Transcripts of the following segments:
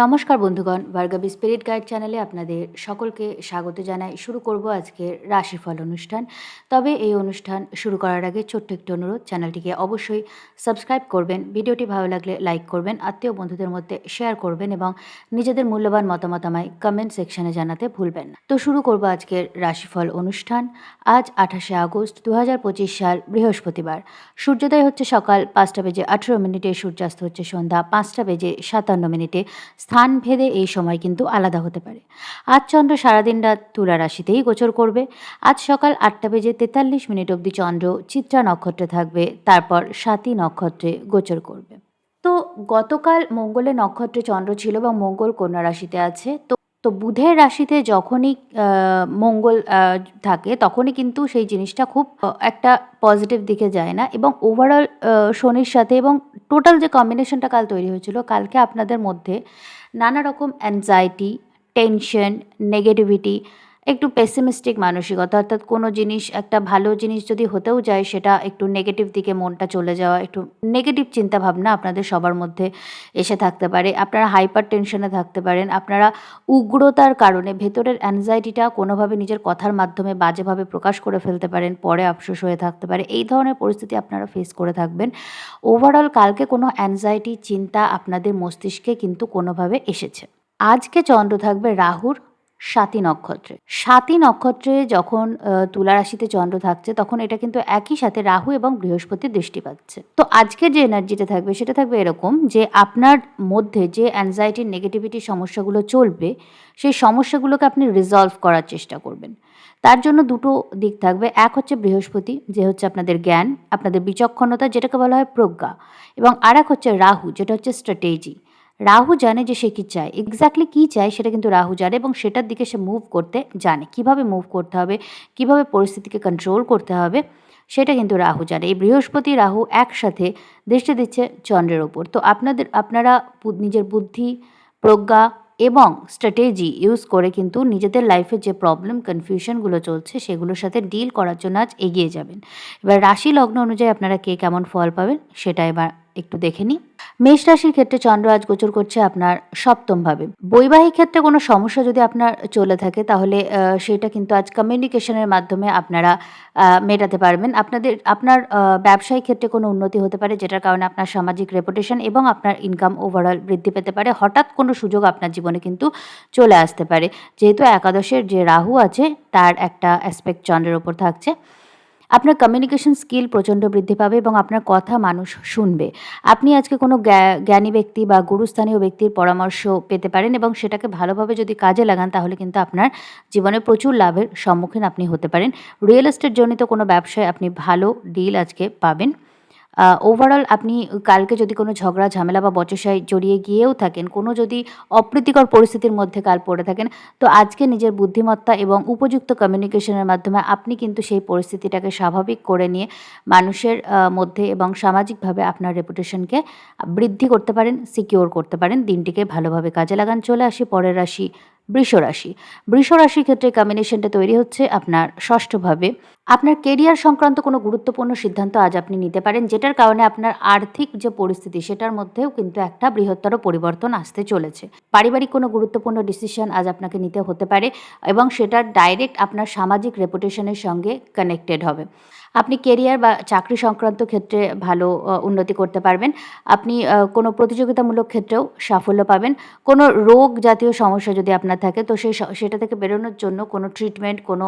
নমস্কার বন্ধুগণ, Bhargavi spirit guide চ্যানেলে আপনাদের সকলকে স্বাগত জানাই। শুরু করব আজকের রাশিফল অনুষ্ঠান। তবে এই অনুষ্ঠান শুরু করার আগে ছোট্ট একটু অনুরোধ, চ্যানেলটিকে অবশ্যই সাবস্ক্রাইব করবেন, ভিডিওটি ভালো লাগলে লাইক করবেন, আত্মীয় বন্ধুদের মধ্যে শেয়ার করবেন এবং নিজেদের মূল্যবান মতামত আমায় কমেন্ট সেকশনে জানাতে ভুলবেন না। তো শুরু করব আজকের রাশিফল অনুষ্ঠান। আজ 28শে আগস্ট 2025 সাল, বৃহস্পতিবার। সূর্যোদয় হচ্ছে সকাল 5টা বেজে 18 মিনিটে, সূর্যাস্ত হচ্ছে সন্ধ্যা 5টা বেজে 57 মিনিটে। স্থানভেদে এই সময় কিন্তু আলাদা হতে পারে। আজ চন্দ্র সারাদিন রাত তুলা রাশিতেই গোচর করবে। আজ সকাল 8টা বেজে 43 মিনিট অবধি চন্দ্র চিত্রা নক্ষত্রে থাকবে, তারপর স্বাতী নক্ষত্রে গোচর করবে। তো গতকাল মঙ্গলের নক্ষত্রে চন্দ্র ছিল এবং মঙ্গল কন্যা রাশিতে আছে। তো বুধের রাশিতে যখনই মঙ্গল থাকে তখনই কিন্তু সেই জিনিসটা খুব একটা পজিটিভ দিকে যায় না, এবং ওভারঅল শনির সাথে এবং টোটাল যে কম্বিনেশনটা কাল তৈরি হয়েছিল, কালকে আপনাদের মধ্যে নানা রকম অ্যাংজাইটি, টেনশন, নেগেটিভিটি, একটু পেসিমিস্টিক মানসিকতা, অর্থাৎ কোনো জিনিস, একটা ভালো জিনিস যদি হতেও যায় সেটা একটু নেগেটিভ দিকে মনটা চলে যাওয়া, একটু নেগেটিভ চিন্তাভাবনা আপনাদের সবার মধ্যে এসে থাকতে পারে। আপনারা হাইপার টেনশনে থাকতে পারেন। আপনারা উগ্রতার কারণে ভেতরের অ্যাংজাইটিটা কোনোভাবে নিজের কথার মাধ্যমে বাজেভাবে প্রকাশ করে ফেলতে পারেন, পরে আফসোস হয়ে থাকতে পারে। এই ধরনের পরিস্থিতি আপনারা ফেস করে থাকবেন। ওভারঅল কালকে কোনো অ্যাংজাইটি, চিন্তা আপনাদের মস্তিষ্কে কিন্তু কোনোভাবে এসেছে। আজকে চন্দ্র থাকবে রাহুর স্বাতী নক্ষত্রে। স্বাতী নক্ষত্রে যখন তুলা রাশিতে চন্দ্র থাকছে, তখন এটা কিন্তু একই সাথে রাহু এবং বৃহস্পতির দৃষ্টি পাচ্ছে। তো আজকের যে এনার্জিটা থাকবে সেটা থাকবে এরকম, যে আপনার মধ্যে যে অ্যাংজাইটি, নেগেটিভিটি সমস্যাগুলো চলবে, সেই সমস্যাগুলোকে আপনি রিজলভ করার চেষ্টা করবেন। তার জন্য দুটো দিক থাকবে। এক হচ্ছে বৃহস্পতি, যে হচ্ছে আপনাদের জ্ঞান, আপনাদের বিচক্ষণতা, যেটাকে বলা হয় প্রজ্ঞা, এবং আর এক হচ্ছে রাহু, যেটা হচ্ছে স্ট্র্যাটেজি। রাহু জানে যে সে কী চায়, এক্স্যাক্টলি কী চায় সেটা কিন্তু রাহু জানে, এবং সেটার দিকে সে মুভ করতে জানে। কিভাবে মুভ করতে হবে, কিভাবে পরিস্থিতিকে কন্ট্রোল করতে হবে, সেটা কিন্তু রাহু জানে। এই বৃহস্পতি রাহু একসাথে দৃষ্টি দিচ্ছে চন্দ্রের ওপর। তো আপনারা নিজের বুদ্ধি, প্রজ্ঞা এবং স্ট্র্যাটেজি ইউজ করে কিন্তু নিজেদের লাইফে যে প্রবলেম, কনফিউশনগুলো চলছে সেগুলোর সাথে ডিল করার জন্য আজ এগিয়ে যাবেন। এবার রাশি লগ্ন অনুযায়ী আপনারা কে কেমন ফল পাবেন সেটা এবার একটু দেখে নিই। মেষ রাশির ক্ষেত্রে চন্দ্র আজ গোচর করছে আপনার সপ্তমভাবে। বৈবাহিক ক্ষেত্রে কোনো সমস্যা যদি আপনার চলে থাকে, তাহলে সেটা কিন্তু আজ কমিউনিকেশনের মাধ্যমে আপনারা মেটাতে পারবেন। আপনার ব্যবসায়িক ক্ষেত্রে কোনো উন্নতি হতে পারে, যেটার কারণে আপনার সামাজিক রেপুটেশন এবং আপনার ইনকাম ওভারঅল বৃদ্ধি পেতে পারে। হঠাৎ কোনো সুযোগ আপনার জীবনে কিন্তু চলে আসতে পারে, যেহেতু একাদশের যে রাহু আছে তার একটা অ্যাসপেক্ট চন্দ্রের ওপর থাকছে। আপনার কমিউনিকেশন স্কিল প্রচণ্ড বৃদ্ধি পাবে এবং আপনার কথা মানুষ শুনবে। আপনি আজকে কোনো জ্ঞানী ব্যক্তি বা গুরুস্থানীয় ব্যক্তির পরামর্শ পেতে পারেন, এবং সেটাকে ভালোভাবে যদি কাজে লাগান তাহলে কিন্তু আপনার জীবনে প্রচুর লাভের সম্মুখীন আপনি হতে পারেন। রিয়েল এস্টেট জনিত কোনো ব্যবসায় আপনি ভালো ডিল আজকে পাবেন। ওভারঅল আপনি কালকে যদি কোনো ঝগড়া, ঝামেলা বা বচসায় জড়িয়ে গিয়েও থাকেন, কোনো যদি অপ্রীতিকর পরিস্থিতির মধ্যে কাল পড়ে থাকেন, তো আজকে নিজের বুদ্ধিমত্তা এবং উপযুক্ত কমিউনিকেশনের মাধ্যমে আপনি কিন্তু সেই পরিস্থিতিটাকে স্বাভাবিক করে নিয়ে মানুষের মধ্যে এবং সামাজিকভাবে আপনার রেপুটেশনকে বৃদ্ধি করতে পারেন, সিকিউর করতে পারেন। দিনটিকে ভালোভাবে কাজে লাগান। চলে আসি পরের রাশি, বৃষ রাশি। বৃষ রাশির ক্ষেত্রে কম্বিনেশনটা তৈরি হচ্ছে আপনার ষষ্ঠভাবে। আপনার কেরিয়ার সংক্রান্ত কোনো গুরুত্বপূর্ণ সিদ্ধান্ত আজ আপনি নিতে পারেন, যেটার কারণে আপনার আর্থিক যে পরিস্থিতি সেটার মধ্যেও কিন্তু একটা বৃহত্তর পরিবর্তন আসতে চলেছে। পারিবারিক কোনো গুরুত্বপূর্ণ ডিসিশন আজ আপনাকে নিতে হতে পারে, এবং সেটা ডাইরেক্ট আপনার সামাজিক রেপুটেশনের সঙ্গে কানেক্টেড হবে। আপনি কেরিয়ার বা চাকরি সংক্রান্ত ক্ষেত্রে ভালো উন্নতি করতে পারবেন। আপনি কোনো প্রতিযোগিতামূলক ক্ষেত্রেও সাফল্য পাবেন। কোনো রোগ জাতীয় সমস্যা যদি আপনার থাকে, তো সেটা থেকে বেরোনোর জন্য কোনো ট্রিটমেন্ট, কোনো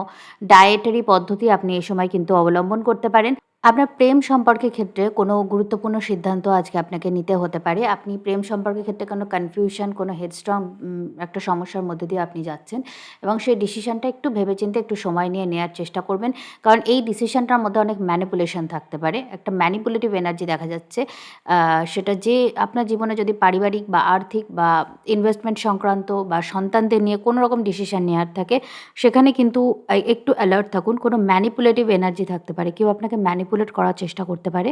ডায়েটারি পদ্ধতি আপনি এই সময় কিন্তু অবলম্বন করতে পারেন। আপনার প্রেম সম্পর্কের ক্ষেত্রে কোনো গুরুত্বপূর্ণ সিদ্ধান্ত আজকে আপনাকে নিতে হতে পারে। আপনি প্রেম সম্পর্কের ক্ষেত্রে কোনো কনফিউশন, কোনো হেডস্ট্রং একটা সমস্যার মধ্যে দিয়ে আপনি যাচ্ছেন, এবং সেই ডিসিশনটা একটু ভেবেচিন্তে একটু সময় নিয়ে নেওয়ার চেষ্টা করবেন। কারণ এই ডিসিশনটার মধ্যে অনেক ম্যানিপুলেশন থাকতে পারে। একটা ম্যানিপুলেটিভ এনার্জি দেখা যাচ্ছে। সেটা যে আপনার জীবনে যদি পারিবারিক বা আর্থিক বা ইনভেস্টমেন্ট সংক্রান্ত বা সন্তানদের নিয়ে কোনো রকম ডিসিশন নেওয়ার থাকে, সেখানে কিন্তু একটু অ্যালার্ট থাকুন। কোনো ম্যানিপুলেটিভ এনার্জি থাকতে পারে, কেউ আপনাকে ম্যানিপুলেট করার চেষ্টা করতে পারে।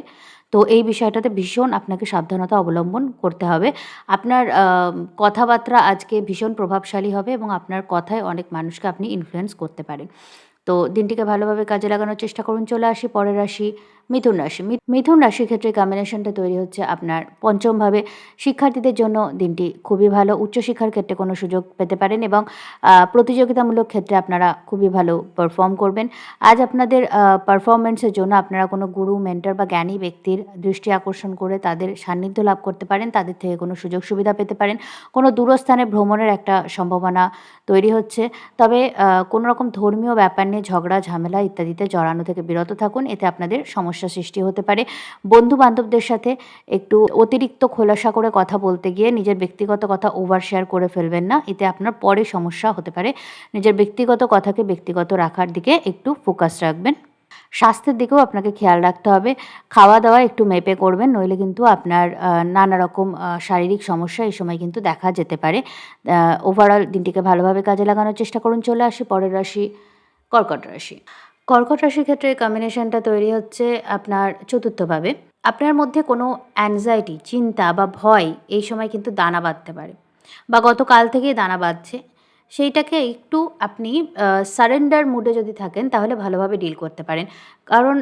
তো এই বিষয়টাতে ভীষণ আপনাকে সাবধানতা অবলম্বন করতে হবে। আপনার কথাবার্তা আজকে ভীষণ প্রভাবশালী হবে, এবং আপনার কথায় অনেক মানুষকে আপনি ইনফ্লুয়েন্স করতে পারেন। তো দিনটিকে ভালোভাবে কাজে লাগানোর চেষ্টা করুন। চলে আসি পরের রাশি, মিথুন রাশি। মিথুন রাশির ক্ষেত্রে কম্বিনেশনটা তৈরি হচ্ছে আপনার পঞ্চমভাবে। শিক্ষার্থীদের জন্য দিনটি খুবই ভালো। উচ্চশিক্ষার ক্ষেত্রে কোনো সুযোগ পেতে পারেন এবং প্রতিযোগিতামূলক ক্ষেত্রে আপনারা খুবই ভালো পারফর্ম করবেন। আজ আপনাদের পারফরম্যান্সের জন্য আপনারা কোনো গুরু, মেন্টর বা জ্ঞানী ব্যক্তির দৃষ্টি আকর্ষণ করে তাদের সান্নিধ্য লাভ করতে পারেন। তাদের থেকে কোনো সুযোগ সুবিধা পেতে পারেন। কোনো দূরস্থানে ভ্রমণের একটা সম্ভাবনা তৈরি হচ্ছে। তবে কোনো রকম ধর্মীয় ব্যাপার নিয়ে ঝগড়া, ঝামেলা ইত্যাদিতে জড়ানো থেকে বিরত থাকুন। এতে আপনাদের সমস্যা সৃষ্টি হতে পারে। বন্ধু-বান্ধবদের সাথে একটু অতিরিক্ত খোলাসা করে কথা বলতে গিয়ে নিজের ব্যক্তিগত কথা ওভার শেয়ার করে ফেলবেন না। এতে আপনার পরে সমস্যা হতে পারে। নিজের ব্যক্তিগত কথাকে ব্যক্তিগত রাখার দিকে একটু ফোকাস রাখবেন। স্বাস্থ্যের দিকেও আপনাকে খেয়াল রাখতে হবে। খাওয়া-দাওয়া একটু মেপে করবেন, নইলে কিন্তু আপনার নানা রকম শারীরিক সমস্যা এই সময় কিন্তু দেখা যেতে পারে। ওভারঅল দিনটিকে ভালোভাবে কাজে লাগানোর চেষ্টা করুন। চলে আসি পরের রাশি, কর্কট রাশি। কর্কট রাশির ক্ষেত্রে কম্বিনেশনটা তৈরি হচ্ছে আপনার চতুর্থভাবে। আপনার মধ্যে কোনো অ্যাংজাইটি, চিন্তা বা ভয় এই সময় কিন্তু দানা বাঁধতে পারে বা গতকাল থেকেই দানা বাঁধছে। সেইটাকে একটু আপনি সারেন্ডার মুডে যদি থাকেন তাহলে ভালোভাবে ডিল করতে পারেন। কারণ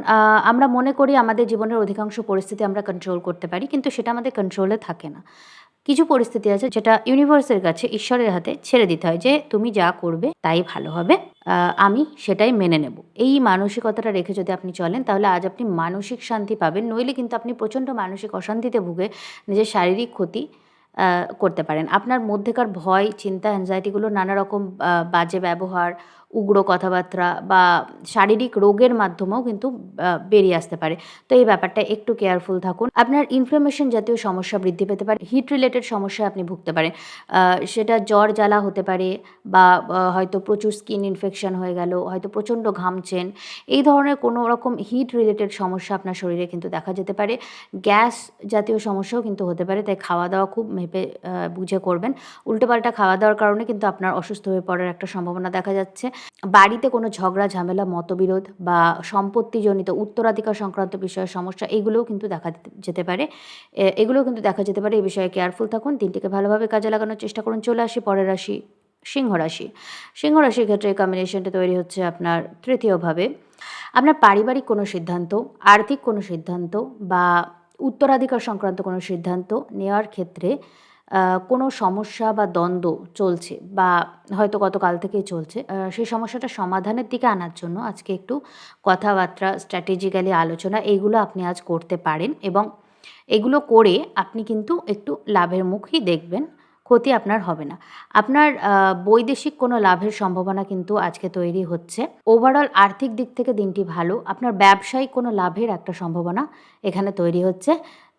আমরা মনে করি আমাদের জীবনের অধিকাংশ পরিস্থিতি আমরা কন্ট্রোল করতে পারি, কিন্তু সেটা আমাদের কন্ট্রোলে থাকে না। কিছু পরিস্থিতি আছে যেটা ইউনিভার্সের কাছে, ঈশ্বরের হাতে ছেড়ে দিতে হয় যে তুমি যা করবে তাই ভালো হবে। আমি সেটাই মেনে নেব। এই মানসিকতাটা রেখে যদি আপনি চলেন তাহলে আজ আপনি মানসিক শান্তি পাবেন। নইলে কিন্তু আপনি প্রচণ্ড মানসিক অশান্তিতে ভুগে নিজের শারীরিক ক্ষতি করতে পারেন। আপনার মধ্যেকার ভয়, চিন্তা, অ্যাংজাইটিগুলো নানা রকম বাজে ব্যবহার, উগ্র কথাবার্তা বা শারীরিক রোগের মাধ্যমেও কিন্তু বেরিয়ে আসতে পারে। তো এই ব্যাপারটা একটু কেয়ারফুল থাকুন। আপনার ইনফ্লামেশন জাতীয় সমস্যা বৃদ্ধি পেতে পারে। হিট রিলেটেড সমস্যায় আপনি ভুগতে পারেন। সেটা জ্বর জ্বালা হতে পারে বা হয়তো প্রচুর স্কিন ইনফেকশন হয়ে গেল, হয়তো প্রচণ্ড ঘামছেন। এই ধরনের কোনো রকম হিট রিলেটেড সমস্যা আপনার শরীরে কিন্তু দেখা যেতে পারে। গ্যাস জাতীয় সমস্যাও কিন্তু হতে পারে। তাই খাওয়া-দাওয়া খুব মেপে বুঝে করবেন। উল্টোপাল্টা খাওয়া-দাওয়ার কারণে কিন্তু আপনার অসুস্থ হয়ে পড়ার একটা সম্ভাবনা দেখা যাচ্ছে। বাড়িতে কোনো ঝগড়া, ঝামেলা, মতবিরোধ বা সম্পত্তিজনিত উত্তরাধিকার সংক্রান্ত বিষয়ে সমস্যা এগুলোও কিন্তু দেখা যেতে পারে। এগুলোও কিন্তু দেখা যেতে পারে। এই বিষয়ে কেয়ারফুল থাকুন। দিনটিকে ভালোভাবে কাজে লাগানোর চেষ্টা করুন। চলে আসি পরের রাশি, সিংহ রাশি। সিংহ রাশির ক্ষেত্রে এই কম্বিনেশনটা তৈরি হচ্ছে আপনার তৃতীয়ভাবে। আপনার পারিবারিক কোনো সিদ্ধান্ত, আর্থিক কোনো সিদ্ধান্ত বা উত্তরাধিকার সংক্রান্ত কোনো সিদ্ধান্ত নেওয়ার ক্ষেত্রে কোনো সমস্যা বা দ্বন্দ্ব চলছে বা হয়তো গতকাল থেকেই চলছে। সেই সমস্যাটা সমাধানের দিকে আনার জন্য আজকে একটু কথাবার্তা, স্ট্র্যাটেজিক্যালি আলোচনা এইগুলো আপনি আজ করতে পারেন এবং এগুলো করে আপনি কিন্তু একটু লাভের মুখই দেখবেন। ক্ষতি আপনার হবে না। আপনার বৈদেশিক কোনো লাভের সম্ভাবনা কিন্তু আজকে তৈরি হচ্ছে। ওভারঅল আর্থিক দিক থেকে দিনটি ভালো। আপনার ব্যবসায়িক কোনো লাভের একটা সম্ভাবনা এখানে তৈরি হচ্ছে।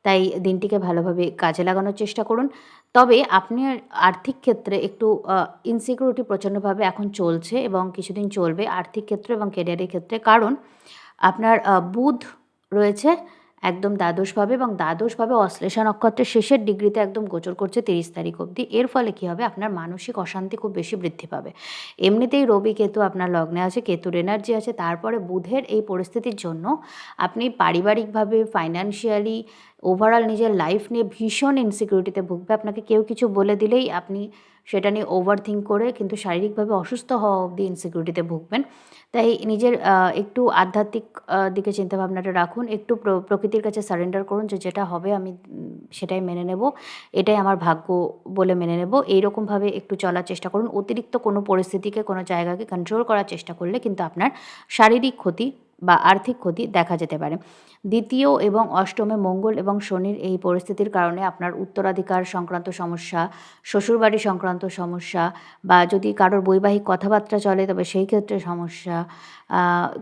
তাই দিনটিকে ভালোভাবে কাজে লাগানোর চেষ্টা করুন। তবে আপনার আর্থিক ক্ষেত্রে একটু ইনসিকিউরিটি প্রচণ্ডভাবে এখন চলছে এবং কিছুদিন চলবে আর্থিক ক্ষেত্রে এবং ক্যারিয়ারের ক্ষেত্রে। কারণ আপনার বুধ রয়েছে একদম দ্বাদশভাবে এবং দ্বাদশভাবে অশ্লেষা নক্ষত্রের শেষের ডিগ্রিতে একদম গোচর করছে ৩০ তারিখ অবধি। এর ফলে কী হবে, আপনার মানসিক অশান্তি খুব বেশি বৃদ্ধি পাবে। এমনিতেই রবি কেতু আপনার লগ্নে আছে, কেতুর এনার্জি আছে, তারপরে বুধের এই পরিস্থিতির জন্য আপনি পারিবারিকভাবে, ফাইন্যান্সিয়ালি, ওভারঅল নিজের লাইফ নিয়ে ভীষণ ইনসিকিউরিটিতে ভুগবে। আপনাকে কেউ কিছু বলে দিলেই আপনি সেটা নিয়ে ওভার থিঙ্ক করে কিন্তু শারীরিকভাবে অসুস্থ হওয়া অবধি ইনসিকিউরিটিতে ভুগবেন। তাই নিজের একটু আধ্যাত্মিক দিকে চিন্তাভাবনাটা রাখুন। একটু প্রকৃতির কাছে সারেন্ডার করুন যে যেটা হবে আমি সেটাই মেনে নেব। এটাই আমার ভাগ্য বলে মেনে নেব। এইরকমভাবে একটু চলার চেষ্টা করুন। অতিরিক্ত কোনো পরিস্থিতিকে, কোনো জায়গাকে কন্ট্রোল করার চেষ্টা করলে কিন্তু আপনার শারীরিক ক্ষতি বা আর্থিক ক্ষতি দেখা যেতে পারে। দ্বিতীয় এবং অষ্টমে মঙ্গল এবং শনির এই পরিস্থিতির কারণে আপনার উত্তরাধিকার সংক্রান্ত সমস্যা, শ্বশুরবাড়ি সংক্রান্ত সমস্যা বা যদি কারোর বৈবাহিক কথাবার্তা চলে তবে সেই ক্ষেত্রে সমস্যা,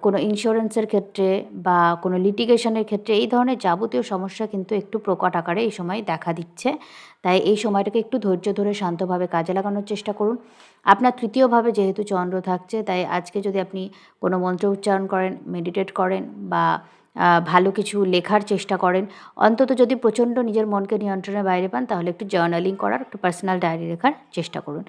কোনো ইন্স্যুরেন্সের ক্ষেত্রে বা কোনো লিটিগেশনের ক্ষেত্রে এই ধরনের যাবতীয় সমস্যা কিন্তু একটু প্রকট আকারে এই সময় দেখা দিচ্ছে। তাই এই সময়টাকে একটু ধৈর্য ধরে শান্তভাবে কাজে লাগানোর চেষ্টা করুন। আপনার তৃতীয়ভাবে যেহেতু চন্দ্র থাকছে, তাই আজকে যদি আপনি কোনো মন্ত্র উচ্চারণ করেন, মেডিটেট করেন বা ভালো কিছু লেখার চেষ্টা করেন, অন্তত যদি প্রচণ্ড নিজের মনকে নিয়ন্ত্রণের বাইরে পান তাহলে একটু জার্নালিং করার, একটু পার্সোনাল ডায়েরি লেখার চেষ্টা করুন।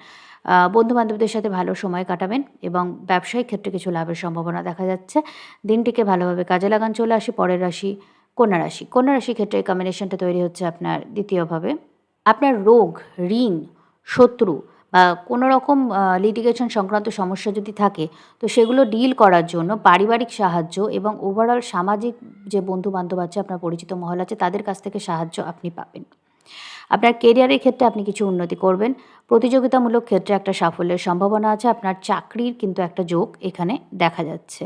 বন্ধুবান্ধবদের সাথে ভালো সময় কাটাবেন এবং ব্যবসায়িক ক্ষেত্রে কিছু লাভের সম্ভাবনা দেখা যাচ্ছে। দিনটিকে ভালোভাবে কাজে লাগান। চলে আসি পরের রাশি, কন্যা রাশি। কন্যা রাশির ক্ষেত্রে এই কম্বিনেশনটা তৈরি হচ্ছে আপনার দ্বিতীয়ভাবে। আপনার রোগ, ঋণ, শত্রু বা কোনো রকম লিটিগেশন সংক্রান্ত সমস্যা যদি থাকে, তো সেগুলো ডিল করার জন্য পারিবারিক সাহায্য এবং ওভারঅল সামাজিক যে বন্ধু-বান্ধব আছে, আপনার পরিচিত মহল আছে, তাদের কাছ থেকে সাহায্য আপনি পাবেন। আপনার কেরিয়ারের ক্ষেত্রে আপনি কিছু উন্নতি করবেন। প্রতিযোগিতামূলক ক্ষেত্রে একটা সাফল্যের সম্ভাবনা আছে। আপনার চাকরির কিন্তু একটা যোগ এখানে দেখা যাচ্ছে।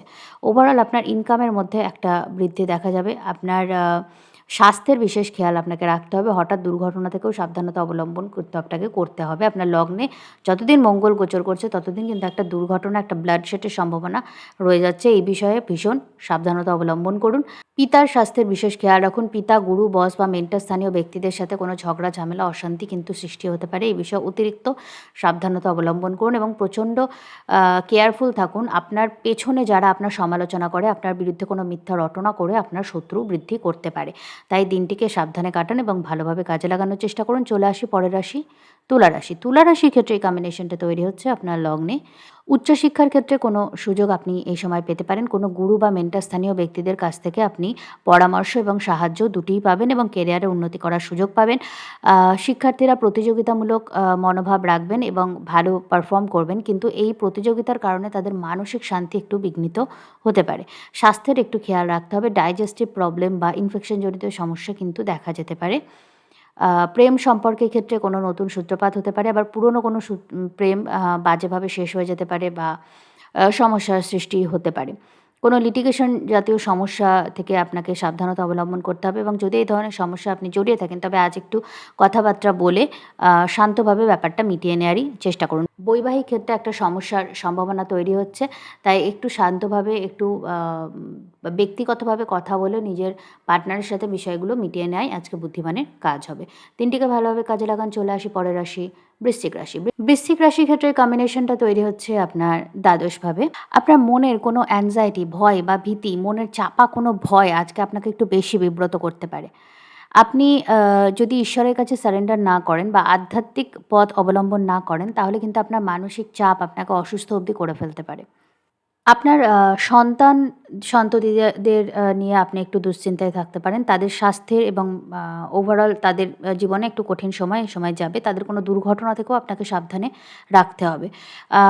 ওভারঅল আপনার ইনকামের মধ্যে একটা বৃদ্ধি দেখা যাবে। আপনার স্বাস্থ্যের বিশেষ খেয়াল আপনাকে রাখতে হবে। হঠাৎ দুর্ঘটনা থেকেও সাবধানতা অবলম্বন আপনাকে করতে হবে। আপনার লগ্নে যতদিন মঙ্গল গোচর করছে ততদিন কিন্তু একটা দুর্ঘটনা, একটা ব্লাডশেডের সম্ভাবনা রয়ে যাচ্ছে। এই বিষয়ে ভীষণ সাবধানতা অবলম্বন করুন। পিতার স্বাস্থ্যের বিশেষ খেয়াল রাখুন। পিতা, গুরু, বস বা মেন্টর স্থানীয় ব্যক্তিদের সাথে কোনো ঝগড়া, ঝামেলা, অশান্তি কিন্তু সৃষ্টি হতে পারে। এই বিষয়ে অতিরিক্ত সাবধানতা অবলম্বন করুন এবং প্রচণ্ড কেয়ারফুল থাকুন। আপনার পেছনে যারা আপনার সমালোচনা করে, আপনার বিরুদ্ধে কোনো মিথ্যা রটনা করে আপনার শত্রু বৃদ্ধি করতে পারে। তাই দিনটিকে সাবধানে কাটান এবং ভালোভাবে কাজে লাগানোর চেষ্টা করুন। চলে আসি পরের রাশি, তুলা রাশি। তুলা রাশির ক্ষেত্রে এই কম্বিনেশনটা তৈরি হচ্ছে আপনার লগ্নে। উচ্চশিক্ষার ক্ষেত্রে কোনো সুযোগ আপনি এই সময় পেতে পারেন। কোনো গুরু বা মেন্টর স্থানীয় ব্যক্তিদের কাছ থেকে আপনি পরামর্শ এবং সাহায্য দুটিই পাবেন এবং কেরিয়ারে উন্নতি করার সুযোগ পাবেন। শিক্ষার্থীরা প্রতিযোগিতামূলক মনোভাব রাখবেন এবং ভালো পারফর্ম করবেন, কিন্তু এই প্রতিযোগিতার কারণে তাদের মানসিক শান্তি একটু বিঘ্নিত হতে পারে। স্বাস্থ্যের একটু খেয়াল রাখতে হবে। ডাইজেস্টিভ প্রবলেম বা ইনফেকশনজনিত সমস্যা কিন্তু দেখা যেতে পারে। প্রেম সম্পর্কের ক্ষেত্রে কোনো নতুন সূত্রপাত হতে পারে, আবার পুরনো কোনো প্রেম বাজেভাবে শেষ হয়ে যেতে পারে বা সমস্যার সৃষ্টি হতে পারে। কোনো লিটিগেশন জাতীয় সমস্যা থেকে আপনাকে সাবধানতা অবলম্বন করতে হবে এবং যদি এই ধরনের সমস্যা আপনি জড়িয়ে থাকেন, তবে আজ একটু কথাবার্তা বলে শান্তভাবে ব্যাপারটা মিটিয়ে নেওয়ারই চেষ্টা করুন। বৈবাহিক ক্ষেত্রে একটা সমস্যার সম্ভাবনা তৈরি হচ্ছে, তাই একটু শান্তভাবে, একটু ব্যক্তিগতভাবে কথা বলে নিজের পার্টনারের সাথে বিষয়গুলো মিটিয়ে নেওয়াই আজকে বুদ্ধিমানের কাজ হবে। দিনটিকে ভালোভাবে কাজে লাগান। চলে আসি পরের রাশি, বৃশ্চিক রাশি। বৃশ্চিক রাশির ক্ষেত্রে কম্বিনেশনটা তৈরি হচ্ছে আপনার দ্বাদশভাবে। আপনার মনের কোনো অ্যাংজাইটি, ভয় বা ভীতি, মনের চাপা কোনো ভয় আজকে আপনাকে একটু বেশি বিব্রত করতে পারে। আপনি যদি ঈশ্বরের কাছে সারেন্ডার না করেন বা আধ্যাত্মিক পথ অবলম্বন না করেন, তাহলে কিন্তু আপনার মানসিক চাপ আপনাকে অসুস্থ অবধি করে ফেলতে পারে। আপনার সন্ততিদের নিয়ে আপনি একটু দুশ্চিন্তায় থাকতে পারেন। তাদের স্বাস্থ্যের এবং ওভারঅল তাদের জীবনে একটু কঠিন সময় এই সময় যাবে। তাদের কোনো দুর্ঘটনা থেকেও আপনাকে সাবধানে রাখতে হবে। আ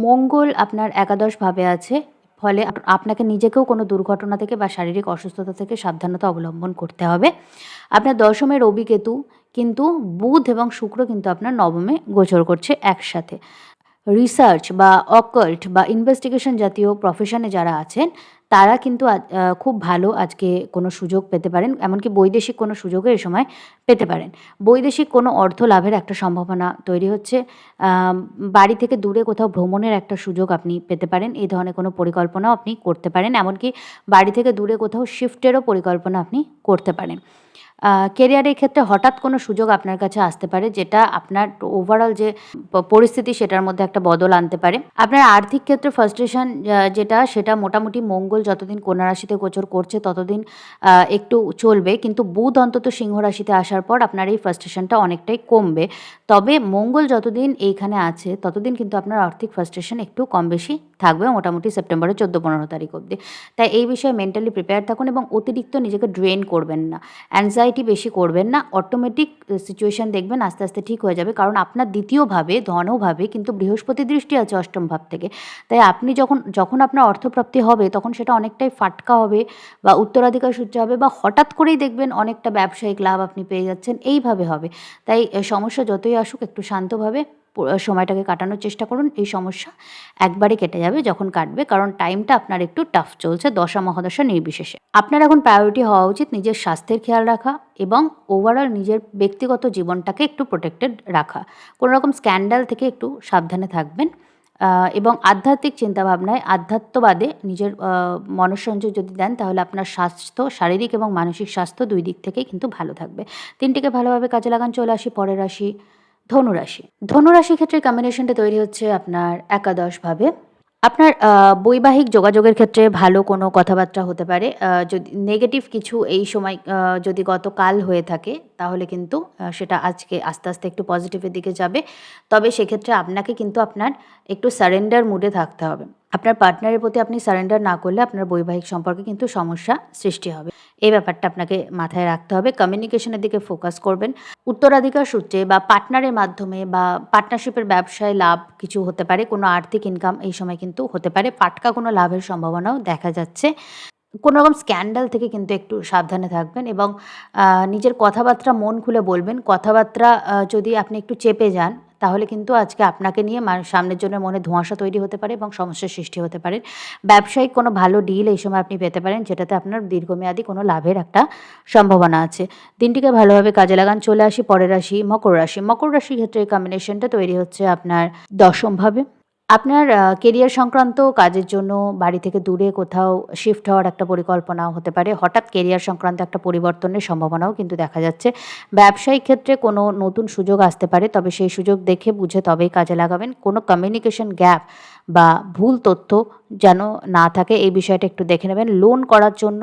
মঙ্গল আপনার একাদশভাবে আছে। ফলে আপনাকে নিজেকেও কোনো দুর্ঘটনা থেকে বা শারীরিক অসুস্থতা থেকে সাবধানতা অবলম্বন করতে হবে। আপনার দশমে রবি, কেতু, কিন্তু বুধ এবং শুক্র কিন্তু আপনার নবমে গোচর করছে একসাথে। রিসার্চ বা অকাল্ট বা ইনভেস্টিগেশন জাতীয় প্রফেশনে যারা আছেন, তারা কিন্তু খুব ভালো আজকে কোনো সুযোগ পেতে পারেন। এমনকি বৈদেশিক কোনো সুযোগও এ সময় পেতে পারেন। বৈদেশিক কোনো অর্থ লাভের একটা সম্ভাবনা তৈরি হচ্ছে। বাড়ি থেকে দূরে কোথাও ভ্রমণের একটা সুযোগ আপনি পেতে পারেন। এই ধরনের কোনো পরিকল্পনাও আপনি করতে পারেন। এমনকি বাড়ি থেকে দূরে কোথাও শিফটেরও পরিকল্পনা আপনি করতে পারেন। কেরিয়ারের ক্ষেত্রে হঠাৎ কোনো সুযোগ আপনার কাছে আসতে পারে, যেটা আপনার ওভারঅল যে পরিস্থিতি সেটার মধ্যে একটা বদল আনতে পারে। আপনার আর্থিক ক্ষেত্রে ফ্রাস্ট্রেশন সেটা মোটামুটি মঙ্গল যতদিন কন্যা রাশিতে গোচর করছে ততদিন একটু চলবে। কিন্তু বুধ অন্তত সিংহ রাশিতে আসার পর আপনার এই ফ্রাস্ট্রেশনটা অনেকটাই কমবে। তবে মঙ্গল যতদিন এইখানে আছে ততদিন কিন্তু আপনার আর্থিক ফ্রাস্ট্রেশন একটু কম বেশি থাকবে, মোটামুটি সেপ্টেম্বরের 14-15 তারিখ অবধি। তাই এই বিষয়ে মেন্টালি প্রিপেয়ার থাকুন এবং অতিরিক্ত নিজেকে ড্রেন করবেন না। অ্যাংজাইটি বেশি করবেন না। অটোমেটিক সিচুয়েশন দেখবেন আস্তে, আস্তে ঠিক হয়ে যাবে। কারণ আপনার দ্বিতীয়ভাবে, ধনভাবে কিন্তু বৃহস্পতির দৃষ্টি আছে অষ্টম ভাব থেকে। তাই আপনি যখন আপনার অর্থপ্রাপ্তি হবে তখন সেটা অনেকটাই ফাটকা হবে বা উত্তরাধিকার সূত্রে হবে বা হঠাৎ করেই দেখবেন অনেকটা ব্যবসায়িক লাভ আপনি পেয়ে যাচ্ছেন, এইভাবে হবে। তাই সমস্যা যতই আসুক একটু শান্তভাবে সময়টাকে কাটানোর চেষ্টা করুন। এই সমস্যা একবারে কেটে যাবে যখন কাটবে, কারণ টাইমটা আপনার একটু টাফ চলছে দশা মহাদশা নির্বিশেষে। আপনার এখন প্রায়োরিটি হওয়া উচিত নিজের স্বাস্থ্যের খেয়াল রাখা এবং ওভারঅল নিজের ব্যক্তিগত জীবনটাকে একটু প্রোটেক্টেড রাখা। কোনো রকম স্ক্যান্ডাল থেকে একটু সাবধানে থাকবেন এবং আধ্যাত্মিক চিন্তাভাবনায়, আধ্যাত্মবাদে নিজের মনঃসংযোগ যদি দেন, তাহলে আপনার স্বাস্থ্য, শারীরিক এবং মানসিক স্বাস্থ্য দুই দিক থেকেই কিন্তু ভালো থাকবে। দিনটিকে ভালোভাবে কাজে লাগান। চলে আসি পরের রাশি, ধনুরাশি। ধনুরাশির ক্ষেত্রে কম্বিনেশনটা তৈরি হচ্ছে আপনার একাদশভাবে। আপনার বৈবাহিক যোগাযোগের ক্ষেত্রে ভালো কোনো কথাবার্তা হতে পারে। যদি নেগেটিভ কিছু এই সময় যদি গতকাল হয়ে থাকে, তাহলে কিন্তু সেটা আজকে আস্তে, আস্তে একটু পজিটিভের দিকে যাবে। তবে সেক্ষেত্রে আপনাকে কিন্তু আপনার একটু সারেন্ডার মুডে থাকতে হবে। আপনার পার্টনারের প্রতি আপনি সারেন্ডার না করলে আপনার বৈবাহিক সম্পর্কে কিন্তু সমস্যা সৃষ্টি হবে। এই ব্যাপারটা আপনাকে মাথায় রাখতে হবে। কমিউনিকেশনের দিকে ফোকাস করবেন। উত্তরাধিকার সূত্রে বা পার্টনারের মাধ্যমে বা পার্টনারশিপের ব্যবসায় লাভ কিছু হতে পারে। কোনো আর্থিক ইনকাম এই সময় কিন্তু হতে পারে। পাটকা কোনো লাভের সম্ভাবনাও দেখা যাচ্ছে। কোনো রকম স্ক্যান্ডাল থেকে কিন্তু একটু সাবধানে থাকবেন এবং নিজের কথাবার্তা মন খুলে বলবেন। কথাবার্তা যদি আপনি একটু চেপে যান, তাহলে কিন্তু আজকে আপনাকে নিয়ে সামনের জনের মনে ধোঁয়াশা তৈরি হতে পারে এবং সমস্যার সৃষ্টি হতে পারে। ব্যবসায়িক কোনো ভালো ডিল এই সময় আপনি পেতে পারেন, যেটাতে আপনার দীর্ঘমেয়াদী কোনো লাভের একটা সম্ভাবনা আছে। দিনটিকে ভালোভাবে কাজে লাগান। চলে আসি পরের রাশি, মকর রাশি। মকর রাশির ক্ষেত্রে এই কম্বিনেশনটা তৈরি হচ্ছে আপনার ১০মভাবে। আপনার কেরিয়ার সংক্রান্ত কাজের জন্য বাড়ি থেকে দূরে কোথাও শিফট হওয়ার একটা পরিকল্পনাও হতে পারে। হঠাৎ কেরিয়ার সংক্রান্ত একটা পরিবর্তনের সম্ভাবনাও কিন্তু দেখা যাচ্ছে। ব্যবসায়িক ক্ষেত্রে কোনো নতুন সুযোগ আসতে পারে, তবে সেই সুযোগ দেখে বুঝে তবেই কাজে লাগাবেন। কোনো কমিউনিকেশন গ্যাপ বা ভুল তথ্য যেন না থাকে, এই বিষয়টা একটু দেখে নেবেন। লোন করার জন্য,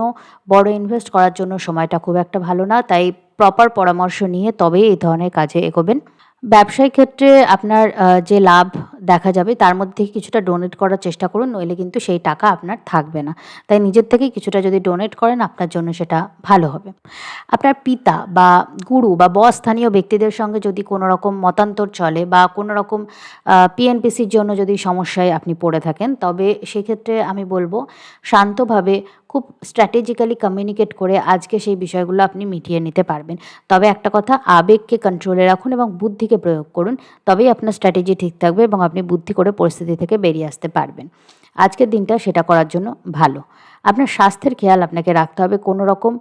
বড় ইনভেস্ট করার জন্য সময়টা খুব একটা ভালো না, তাই প্রপার পরামর্শ নিয়ে তবেই এই ধরনের কাজে এগোবেন। ব্যবসায়িক ক্ষেত্রে আপনার যে লাভ দেখা যাবে তার মধ্যে থেকে কিছুটা ডোনেট করার চেষ্টা করুন, নইলে কিন্তু সেই টাকা আপনার থাকবে না। তাই নিজের থেকেই কিছুটা যদি ডোনেট করেন আপনার জন্য সেটা ভালো হবে। আপনার পিতা বা গুরু বা বস স্থানীয় ব্যক্তিদের সঙ্গে যদি কোনো রকম মতান্তর চলে বা কোনো রকম পিএনপিসির জন্য যদি সমস্যায় আপনি পড়ে থাকেন, তবে সেক্ষেত্রে আমি বলব শান্তভাবে খুব স্ট্র্যাটেজিক্যালি কমিউনিকেট করে আজকে সেই বিষয়গুলো আপনি মিটিয়ে নিতে পারবেন। তবে একটা কথা, আবেগকে কন্ট্রোলে রাখুন এবং বুদ্ধিকে প্রয়োগ করুন, তবেই আপনার স্ট্র্যাটেজি ঠিক থাকবে এবং আপনি বুদ্ধি করে পরিস্থিতি থেকে বেরিয়ে আসতে পারবেন। আজকের দিনটা সেটা করার জন্য ভালো। আপনার স্বাস্থ্যের খেয়াল আপনাকে রাখতে হবে। কোনো রকম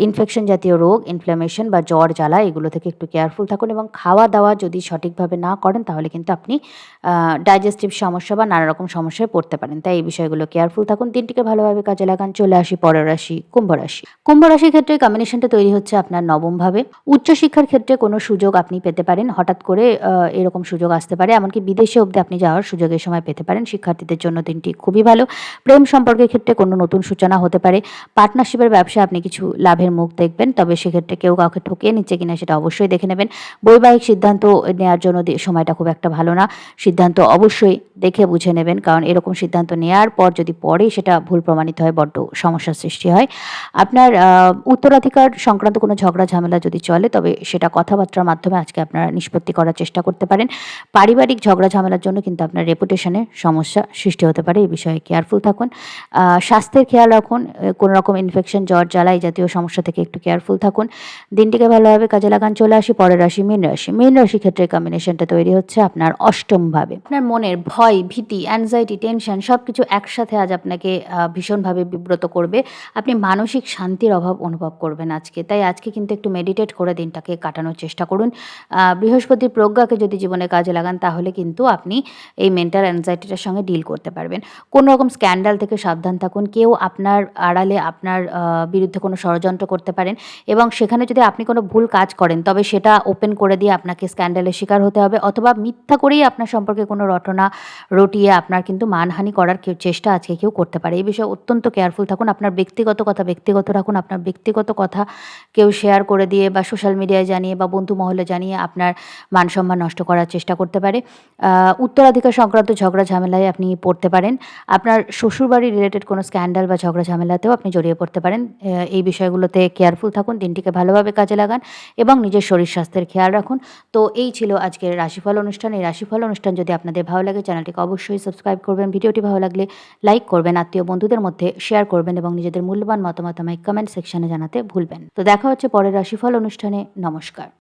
ইনফেকশন জাতীয় রোগ, ইনফ্ল্যামেশন বা জ্বর জ্বালা এগুলো থেকে একটু কেয়ারফুল থাকুন এবং খাওয়া-দাওয়া যদি সঠিকভাবে না করেন তাহলে কিন্তু আপনি ডাইজেস্টিভ সমস্যা বা নানা রকম সমস্যায় পড়তে পারেন। তাই এই বিষয়গুলো কেয়ারফুল থাকুন। দিনটিকে ভালোভাবে কাজে লাগান। চলে আসি পরের রাশি, কুম্ভ রাশি। কুম্ভ রাশির ক্ষেত্রে কম্বিনেশনটা তৈরি হচ্ছে আপনার ৯মভাবে। উচ্চশিক্ষার ক্ষেত্রে কোনো সুযোগ আপনি পেতে পারেন। হঠাৎ করে এরকম সুযোগ আসতে পারে। এমনকি বিদেশে অবধি আপনি যাওয়ার সুযোগ এই সময় পেতে পারেন। শিক্ষার্থীদের জন্য দিনটি খুবই ভালো। প্রেম সম্পর্কের ক্ষেত্রে কোনো নতুন সূচনা হতে পারে। পার্টনারশিপের ব্যবসায় আপনি কিছু লাভের মুখ দেখবেন, তবে সেক্ষেত্রে কেউ কাউকে ঠকিয়ে নিচ্ছে কিনা সেটা অবশ্যই দেখে নেবেন। বৈবাহিক সিদ্ধান্ত নেওয়ার জন্য সময়টা খুব একটা ভালো না। সিদ্ধান্ত অবশ্যই দেখে বুঝে নেবেন, কারণ এরকম সিদ্ধান্ত নেওয়ার পর যদি পরে সেটা ভুল প্রমাণিত হয় বড্ড সমস্যার সৃষ্টি হয়। আপনার উত্তরাধিকার সংক্রান্ত কোনো ঝগড়া ঝামেলা যদি চলে, তবে সেটা কথাবার্তার মাধ্যমে আজকে আপনারা নিষ্পত্তি করার চেষ্টা করতে পারেন। পারিবারিক ঝগড়া ঝামেলার জন্য কিন্তু আপনার রেপুটেশনে সমস্যা সৃষ্টি হতে পারে, এই বিষয়ে কেয়ারফুল থাকুন। স্বাস্থ্যের খেয়াল রাখুন। কোনো রকম ইনফেকশন, জ্বর জ্বালা এই জাতীয় সমস্যা থেকে একটু কেয়ারফুল থাকুন। দিনটিকে ভালোভাবে কাজে লাগান। চলে আসি পরের রাশি, মীন রাশি। মীন রাশির ক্ষেত্রে কম্বিনেশনটা তৈরি হচ্ছে আপনার ৮মভাবে। আপনার মনের ভয়, ভীতি, অ্যাংজাইটি, টেনশন সবকিছু একসাথে আজ আপনাকে ভীষণভাবে বিব্রত করবে। আপনি মানসিক শান্তির অভাব অনুভব করবেন আজকে। তাই আজকে কিন্তু একটু মেডিটেট করে দিনটাকে কাটানোর চেষ্টা করুন। বৃহস্পতির প্রজ্ঞাকে যদি জীবনে কাজে লাগান তাহলে কিন্তু আপনি এই মেন্টাল অ্যাংজাইটিটার সঙ্গে ডিল করতে পারবেন। কোনো রকম স্ক্যান্ডাল থেকে সাবধান থাকুন। কেউ আপনার আড়ালে আপনার বিরুদ্ধে কোনো ষড়যন্ত্র করতে পারেন এবং সেখানে যদি আপনি কোনো ভুল কাজ করেন তবে সেটা ওপেন করে দিয়ে আপনাকে স্ক্যান্ডালের শিকার হতে হবে, অথবা মিথ্যা করেই আপনার সম্পর্কে কোনো রটনা রটিয়ে আপনার কিন্তু মানহানি করার চেষ্টা আজকে কেউ করতে পারে। এই বিষয়ে অত্যন্ত কেয়ারফুল থাকুন। আপনার ব্যক্তিগত কথা ব্যক্তিগত রাখুন। আপনার ব্যক্তিগত কথা কেউ শেয়ার করে দিয়ে বা সোশ্যাল মিডিয়ায় জানিয়ে বা বন্ধু মহলে জানিয়ে আপনার মান সম্মান নষ্ট করার চেষ্টা করতে পারে। উত্তরাধিকার সংক্রান্ত ঝগড়া ঝামেলায় আপনি পড়তে পারেন। আপনার শ্বশুরবাড়ি রিলেটেড কোনো স্ক্যান্ডাল বা ঝগড়া ঝামেলাতেও আপনি জড়িয়ে পড়তে পারেন। এই বিষয়গুলোতে কেয়ারফুল থাকুন। দিনটিকে ভালোভাবে কাজে লাগান এবং নিজের শরীর স্বাস্থ্যের খেয়াল রাখুন। তো এই ছিল আজকের রাশিফল অনুষ্ঠান। এই রাশিফল অনুষ্ঠান যদি আপনাদের ভালো লাগে চ্যানেলটিকে অবশ্যই সাবস্ক্রাইব করবেন। ভিডিওটি ভালো লাগলে লাইক করবেন, আত্মীয় বন্ধুদের মধ্যে শেয়ার করবেন এবং নিজেদের মূল্যবান মতামত আমায় কমেন্ট সেকশনে জানাতে ভুলবেন। তো দেখা হচ্ছে পরের রাশিফল অনুষ্ঠানে। নমস্কার।